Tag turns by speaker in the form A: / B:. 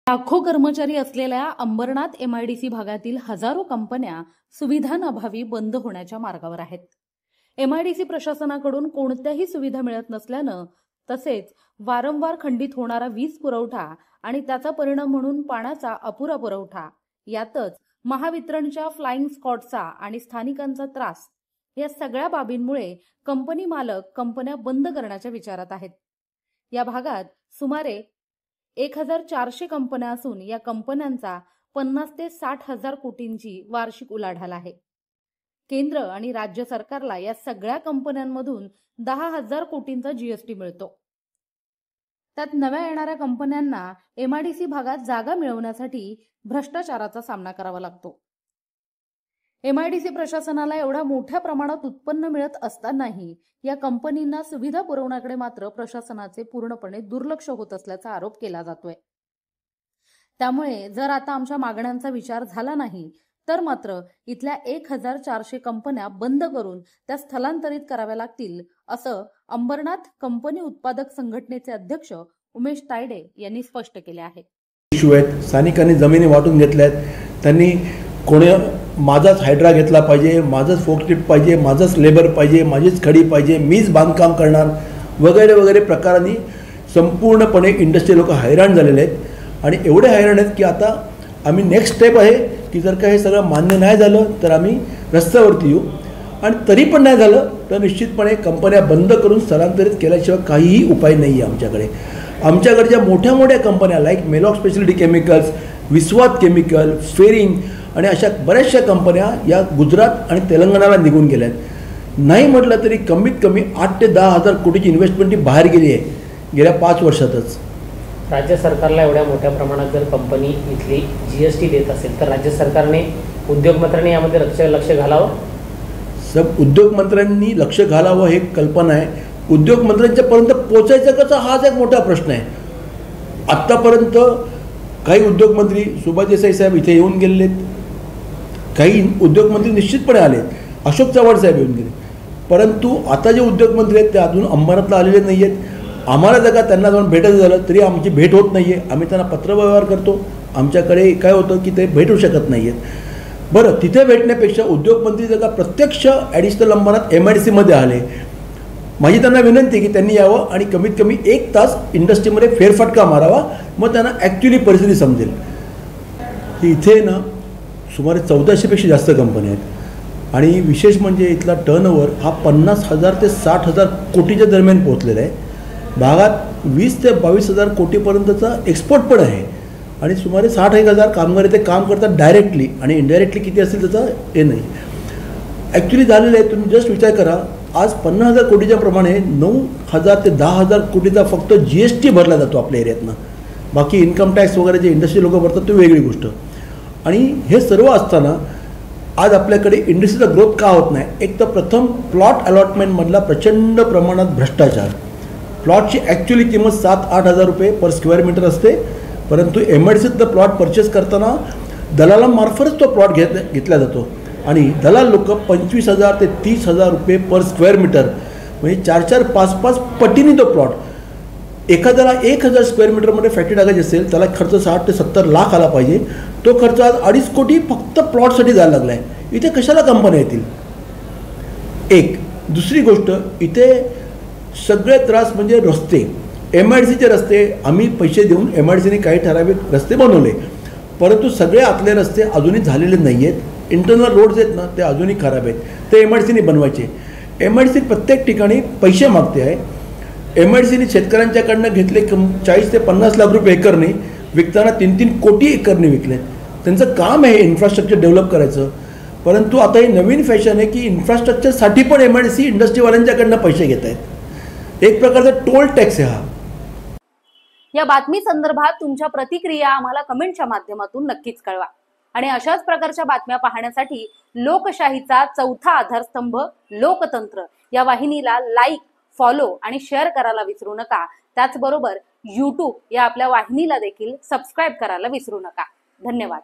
A: लाखो कर्मचारी असलेल्या अंबरनाथ एमआयडीसी भागातील हजारो कंपन्या सुविधांअभावी बंद होण्याच्या मार्गावर आहेत। एमआयडीसी प्रशासनाकडून कोणत्याही सुविधा मिळत नसल्यानं तसेच वारंवार खंडित होणारा वीज पुरवठा आणि त्याचा परिणाम म्हणून पाण्याचा अपुरा पुरवठा, यातच महावितरणच्या फ्लाइंग स्क्वॉडचा आणि स्थानिकांचा त्रास, या सगळ्या बाबींमुळे कंपनी मालक कंपन्या बंद करण्याच्या विचारात आहेत। या भागात सुमारे 1400 कंपन्या असून या कंपन्यांचा 50 ते 60 हजार कोटींची वार्षिक उलाढाल आहे। केंद्र आणि राज्य सरकारला या सगळ्या कंपन्यांमधून 10,000 कोटींचा जीएसटी मिळतो। त्यात नव्या येणाऱ्या कंपन्यांना एमआयडीसी भागात जागा मिळवण्यासाठी भ्रष्टाचाराचा सामना करावा लागतो। एमआयडीसी प्रशासनाला एवढ्या मोठ्या प्रमाणात उत्पन्न मिळत असतानाही या कंपनींना सुविधा पुरवण्याकडे मात्र प्रशासनाचे पूर्णपणे दुर्लक्ष होत असल्याचा आरोप केला जातोय। त्यामुळे जर आता आमच्या मागण्यांचा विचार झाला नाही तर मात्र इथल्या 1400 कंपन्या बंद करून त्या स्थलांतरित कराव्या लागतील, असं अंबरनाथ कंपनी उत्पादक संघटनेचे अध्यक्ष उमेश तायडे यांनी स्पष्ट केले आहे।
B: स्थानिकांनी जमिनी वाटून घेतल्यात, त्यांनी कोणी माझाच हायड्रा घेतला पाहिजे, माझंच फोकलिफ्ट पाहिजे, माझंच लेबर पाहिजे, माझीच खडी पाहिजे, मीच बांधकाम करणार वगैरे वगैरे प्रकारांनी संपूर्णपणे इंडस्ट्री लोक हैराण झालेले आहेत। आणि एवढे हैराण आहेत की आता आम्ही नेक्स्ट स्टेप आहे की जर का हे सगळं मान्य नाही झालं तर आम्ही रस्त्यावरती येऊ, आणि तरी पण नाही झालं तर निश्चितपणे कंपन्या बंद करून स्थलांतरित केल्याशिवाय काहीही उपाय नाही आहे आमच्याकडे। आमच्याकडच्या मोठ्या मोठ्या कंपन्या लाईक मेलॉक्स स्पेशालिटी केमिकल्स, विस्वात केमिकल, फेरिंग आणि अशा बऱ्याचशा कंपन्या या गुजरात आणि तेलंगणाला निघून गेल्या आहेत। नाही म्हटलं तरी कमीत कमी 8 ते 10 हजार कोटीची इन्व्हेस्टमेंट ही बाहेर गेली आहे गेल्या 5 वर्षातच।
C: राज्य सरकारला एवढ्या मोठ्या प्रमाणात जर कंपनी इथली जीएसटी देत असेल तर राज्य सरकारने, उद्योगमंत्र्यांनी यामध्ये लक्ष घालावं।
B: उद्योगमंत्र्यांनी लक्ष घालावं हे कल्पना आहे। उद्योगमंत्र्यांच्यापर्यंत पोचायचं कसं हाच एक मोठा प्रश्न आहे। आत्तापर्यंत काही उद्योगमंत्री, सुभाष देसाई साहेब इथे येऊन गेलेत, काही उद्योगमंत्री निश्चितपणे आलेत, अशोक चव्हाण साहेब येऊन गेले, परंतु आता जे उद्योगमंत्री आहेत ते अजून अंबरनाथला आलेले नाही आहेत। आम्हाला जर का त्यांना जाऊन भेटायचं झालं तरी आमची भेट होत नाही आहे। आम्ही त्यांना पत्रव्यवहार करतो, आमच्याकडे काय होतं की ते भेटू शकत नाही आहेत। बरं, तिथे भेटण्यापेक्षा उद्योगमंत्री जर का प्रत्यक्ष ॲडिशनल अंबरनाथ एमआयडीसीमध्ये आले, माझी त्यांना विनंती आहे की त्यांनी यावं आणि कमीत कमी 1 तास इंडस्ट्रीमध्ये फेरफटका मारावा, मग त्यांना ॲक्च्युली परिस्थिती समजेल। इथे ना सुमारे 1400पेक्षा जास्त कंपन्या आहेत आणि विशेष म्हणजे इथला टर्नओव्हर हा 50,000 ते 60,000 कोटीच्या दरम्यान पोहोचलेला आहे। भागात 20 ते 22,000 कोटीपर्यंतचा एक्सपोर्ट पण आहे आणि सुमारे 60,000 कामगार इथे काम करतात डायरेक्टली, आणि इनडायरेक्टली किती असेल त्याचा हे नाही। ॲक्च्युली झालेलं आहे, तुम्ही जस्ट विचार करा, आज 50,000 कोटीच्या प्रमाणे 9,000 ते 10,000 कोटीचा फक्त जीएसटी भरला जातो आपल्या एरियातनं। बाकी इन्कम टॅक्स वगैरे जे इंडस्ट्री लोक भरतात ती वेगळी गोष्ट। आणि हे सर्व असताना आज आपल्याकडे इंडस्ट्रीचा ग्रोथ का होत नाही? एक तर प्रथम प्लॉट अलॉटमेंटमधला प्रचंड प्रमाणात भ्रष्टाचार। प्लॉटची ॲक्च्युली किंमत 7-8 हजार रुपये पर स्क्वेअर मीटर असते, परंतु एमआयडीसीतलं प्लॉट परचेस करताना दलालांमार्फतच तो प्लॉट घेतला जातो आणि दलाल लोक 25,000 ते 30,000 रुपये पर स्क्वेअर मीटर, म्हणजे 4-4, 5-5 पटीने तो प्लॉट। एखाद्याला 1,000 स्क्वेअर मीटरमध्ये फॅक्टरी टाकायची असेल त्याला खर्च 60 ते 70 लाख आला पाहिजे, तो खर्च आज 2.5 कोटी फक्त प्लॉटसाठी जायला लागला आहे। इथे कशाला कंपन्या येतील? एक दुसरी गोष्ट, इथे सगळे त्रास म्हणजे रस्ते। एमआयडीसीचे रस्ते आम्ही पैसे देऊन एमआयडीसीने काही ठराविक रस्ते बनवले, परंतु सगळे आतले रस्ते अजूनही झालेले नाही आहेत। इंटरनल रोड्स आहेत ना ते अजूनही खराब आहेत, ते एमआयडीसीने बनवायचे। एमआयडीसी प्रत्येक ठिकाणी पैसे मागते आहे। एमआयडीसीने शेतकऱ्यांच्याकडनं घेतले 40 ते 50 लाख रुपये एकरने, विकताना 3-3 कोटी एकरने विकले। त्यांचं काम आहे इन्फ्रास्ट्रक्चर डेव्हलप करायचं, परंतु आता ही नवीन फॅशन आहे की इन्फ्रास्ट्रक्चरसाठी पण एमआयडीसी इंडस्ट्रीवाल्यांच्याकडनं पैसे घेत आहेत। एक प्रकारचा टोल टॅक्स आहे हा।
A: या बातमी संदर्भात तुमच्या प्रतिक्रिया आम्हाला कमेंटच्या माध्यमातून नक्कीच कळवा आणि अशाच प्रकारच्या बातम्या पाहण्यासाठी लोकशाहीचा चौथा आधारस्तंभ लोकतंत्र या वाहिनीला लाईक, फॉलो आणि शेअर करायला विसरू नका। त्याचबरोबर YouTube या आपल्या वाहिनीला देखील सबस्क्राईब करायला विसरू नका। धन्यवाद।